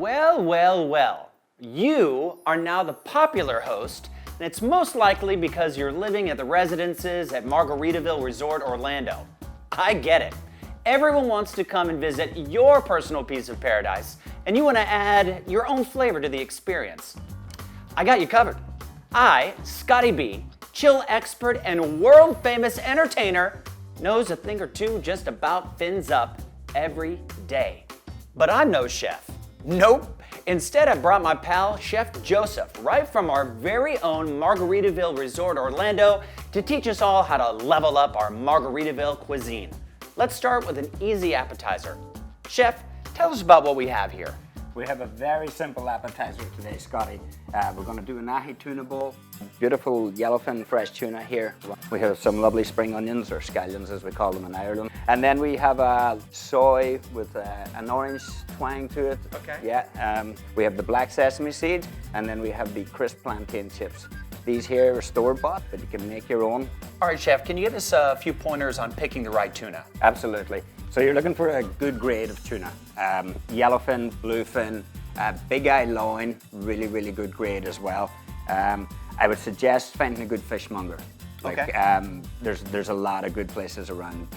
Well, well, well. You are now the popular host, and it's most likely because you're living at the residences at Margaritaville Resort Orlando. I get it. Everyone wants to come and visit your personal piece of paradise, and you want to add your own flavor to the experience. I got you covered. I, Scotty B, chill expert and world-famous entertainer, knows a thing or two just about fins up every day. But I'm no chef. Nope. Instead, I brought my pal, Chef Joseph, right from our very own Margaritaville Resort Orlando to teach us all how to level up our Margaritaville cuisine. Let's start with an easy appetizer. Chef, tell us about what we have here. We have a very simple appetizer today, Scotty. We're going to do an ahi tuna bowl. Beautiful yellowfin fresh tuna here. We have some lovely spring onions, or scallions as we call them in Ireland. And then we have a soy with an orange twang to it. Okay. Yeah. We have the black sesame seeds, and then we have the crisp plantain chips. These here are store-bought, but you can make your own. All right, Chef, can you give us a few pointers on picking the right tuna? Absolutely. So you're looking for a good grade of tuna. Yellowfin, bluefin, big eye loin, really, really good grade as well. I would suggest finding a good fishmonger. Okay. There's a lot of good places around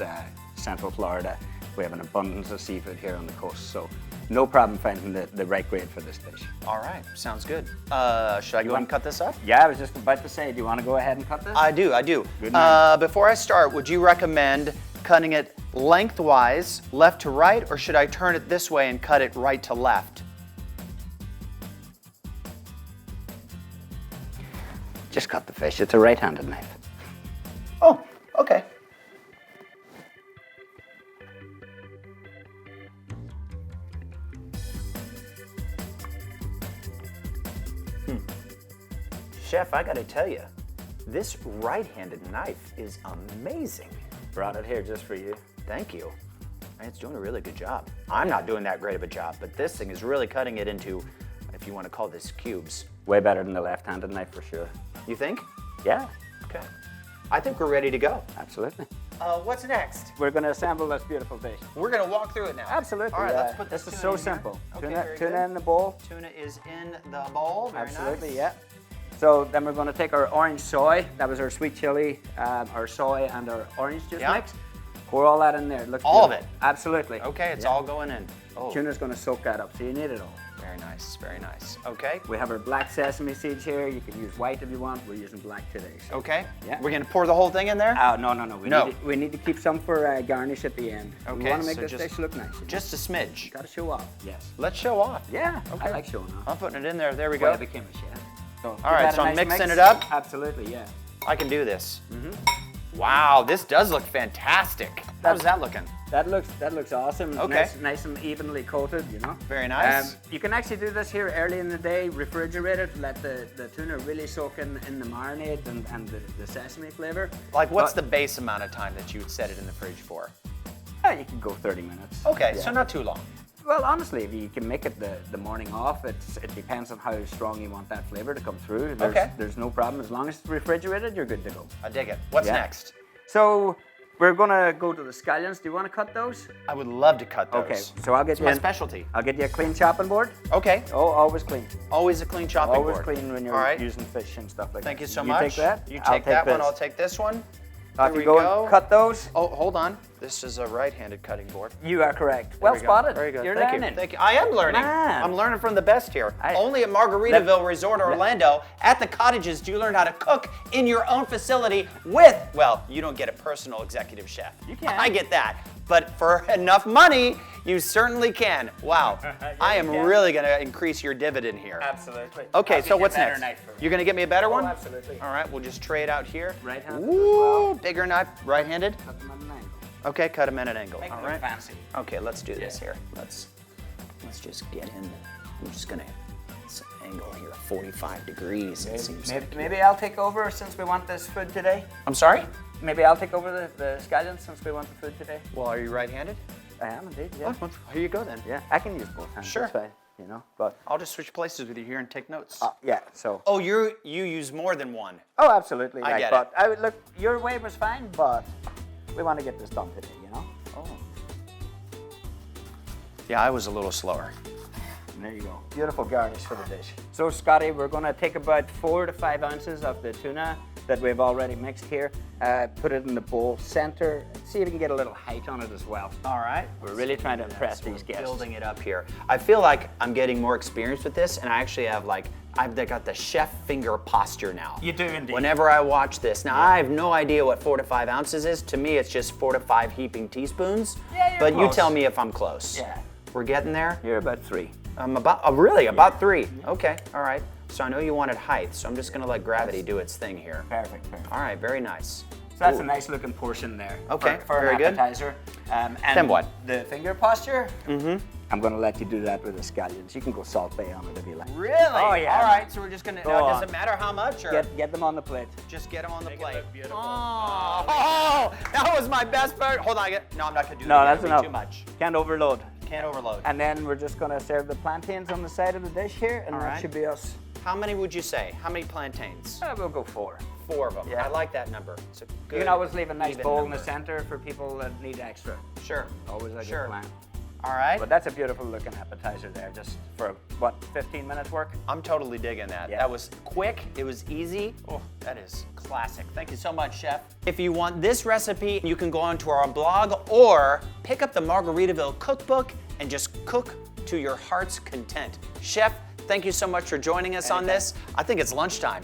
Central Florida. We have an abundance of seafood here on the coast, so no problem finding the right grade for this dish. All right, sounds good. Should I go ahead and cut this up? Yeah, I was just about to say, do you want to go ahead and cut this? I do. Good man. Before I start, would you recommend cutting it lengthwise, left to right, or should I turn it this way and cut it right to left? Just cut the fish. It's a right-handed knife. Oh, okay. Chef, I gotta tell you, this right-handed knife is amazing. Brought it here just for you. Thank you. It's doing a really good job. I'm not doing that great of a job, but this thing is really cutting it into, if you want to call this, cubes. Way better than the left-handed knife for sure. You think? Yeah. Okay. I think we're ready to go. Absolutely. What's next? We're going to assemble this beautiful dish. We're gonna walk through it now. Absolutely. All right, yeah. let's put this is tuna so in here. simple. Okay, very Tuna good. in the bowl. Tuna is in the bowl. Very Absolutely, nice. yeah. So then we're going to take our orange soy. That was our sweet chili, our soy, and our orange juice Yeah. mix. Pour all that in there. Looks All of beautiful. it? Absolutely. Okay, it's Yeah. all going in. Oh, Tuna's going to soak that up, so you need it all. very nice, very nice. Okay. We have our black sesame seeds here. You can use white if you want. We're using black today. So. Okay. Yeah. We're gonna pour the whole thing in there? Oh, no. No. We need to keep some for garnish at the end. Okay, We want to make so this just- dish look nice. Just a smidge. Got to show off. Yes. Let's show off. Yeah. Okay. I like showing off. I'm putting it in there. There we Well, go. I became a chef. So All right, give that so a I'm nice mixing mix. it up? Absolutely, yeah. I can do this. Wow, this does look fantastic. How's that looking? That looks awesome. Okay. Nice and evenly coated, you know. Very nice. You can actually do this here early in the day, refrigerate it, let the tuna really soak in the marinade and the sesame flavor. Like, what's the But- base amount of time that you would set it in the fridge for? You can go 30 minutes. Okay, Yeah. so not too long. Well, honestly, if you can make it the morning off, it depends on how strong you want that flavor to come through. Okay. There's no problem. As long as it's refrigerated, you're good to go. I dig it. What's Yeah. next? So we're gonna go to the scallions. Do you want to cut those? I would love to cut those. Okay. So I'll get It's you my an- specialty. I'll get you a clean chopping board. Okay. Oh, always clean. Always a clean chopping Always board. clean when you're All right. using fish and stuff like Thank that. you so You much. take that. You I'll take that one. this. I'll take this one. Off Here you we go. go. And cut those. Oh, hold on. This is a right-handed cutting board. You are correct. There Well we go. spotted. Very good. You're Thank learning. you. Thank you. I am learning. Man. I'm learning from the best here. I- Only at Margaritaville Resort Orlando at the cottages do you learn how to cook in your own facility with, well, you don't get a personal executive chef. You can. I get that. But for enough money, you certainly can. Wow. I am can. really going to increase your dividend here. Absolutely. Okay, I'll so get you what's a better next? knife for it. You're going to get me a better one? absolutely. All right, we'll just tray it out here. Right-handed as Ooh, well. bigger knife, right-handed. Cut them at an angle. Okay, cut them at an angle. Make All it right. look fancy. Okay, let's do this here. Let's just get in. I'm just gonna this angle here, 45 degrees. It seems like. Maybe I'll take over since we want this food today. I'm sorry. Maybe I'll take over the scallions since we want the food today. Well, are you right-handed? I am indeed. Yeah. Oh, here you go then. Yeah. I can use both hands. Sure. That's fine. You know. But I'll just switch places with you here and take notes. yeah. So. Oh, you use more than one. Oh, absolutely. I get but I would look. Your way was fine, but we want to get this done today. You know. Oh. Yeah, I was a little slower. And there you go. Beautiful garnish for the dish. So Scotty, we're gonna take about 4 to 5 ounces of the tuna that we've already mixed here, put it in the bowl center, see if we can get a little height on it as well. All right. We're really trying to impress these guests. Building it up here. I feel like I'm getting more experience with this, and I actually have I've got the chef finger posture now. You do indeed. Whenever I watch this. Now, I have no idea what 4 to 5 ounces is. To me, it's just 4 to 5 heaping teaspoons. Yeah, you're But close. you tell me if I'm close. Yeah. We're getting there? You're about 3. I'm about, oh, really? About 3? Okay, all right. So I know you wanted height, so I'm just gonna let gravity do its thing here. Perfect. All right, very nice. So that's Ooh. a nice looking portion there. Okay, for very an good. appetizer. And Then what? The finger posture. I'm going to let you do that with the scallions. You can go Salt Bay on it if you like. Really? Oh, yeah. All right, so we're just gonna, Go now, on. does it matter how much, or? Get them on the plate. Just get them on the Make it plate. look beautiful. Oh, that was my best part. Hold on, no, I'm not gonna do No, that. that's It'll be enough. too much. Can't overload. Can't overload. And then we're just going to serve the plantains on the side of the dish here, and All that right. should be us. How many would you say? How many plantains? We'll go 4. 4 of them. Yeah. I like that number. It's a good, You can always leave a nice even bowl number. in the center for people that need extra. Sure. Always a Sure. good plan. All right. But that's a beautiful looking appetizer there, just for, what, 15 minutes work? I'm totally digging that. Yeah. That was quick, it was easy. Oh, that is classic. Thank you so much, Chef. If you want this recipe, you can go onto our blog or pick up the Margaritaville cookbook and just cook to your heart's content. Chef, thank you so much for joining us on Anytime. this. I think it's lunchtime.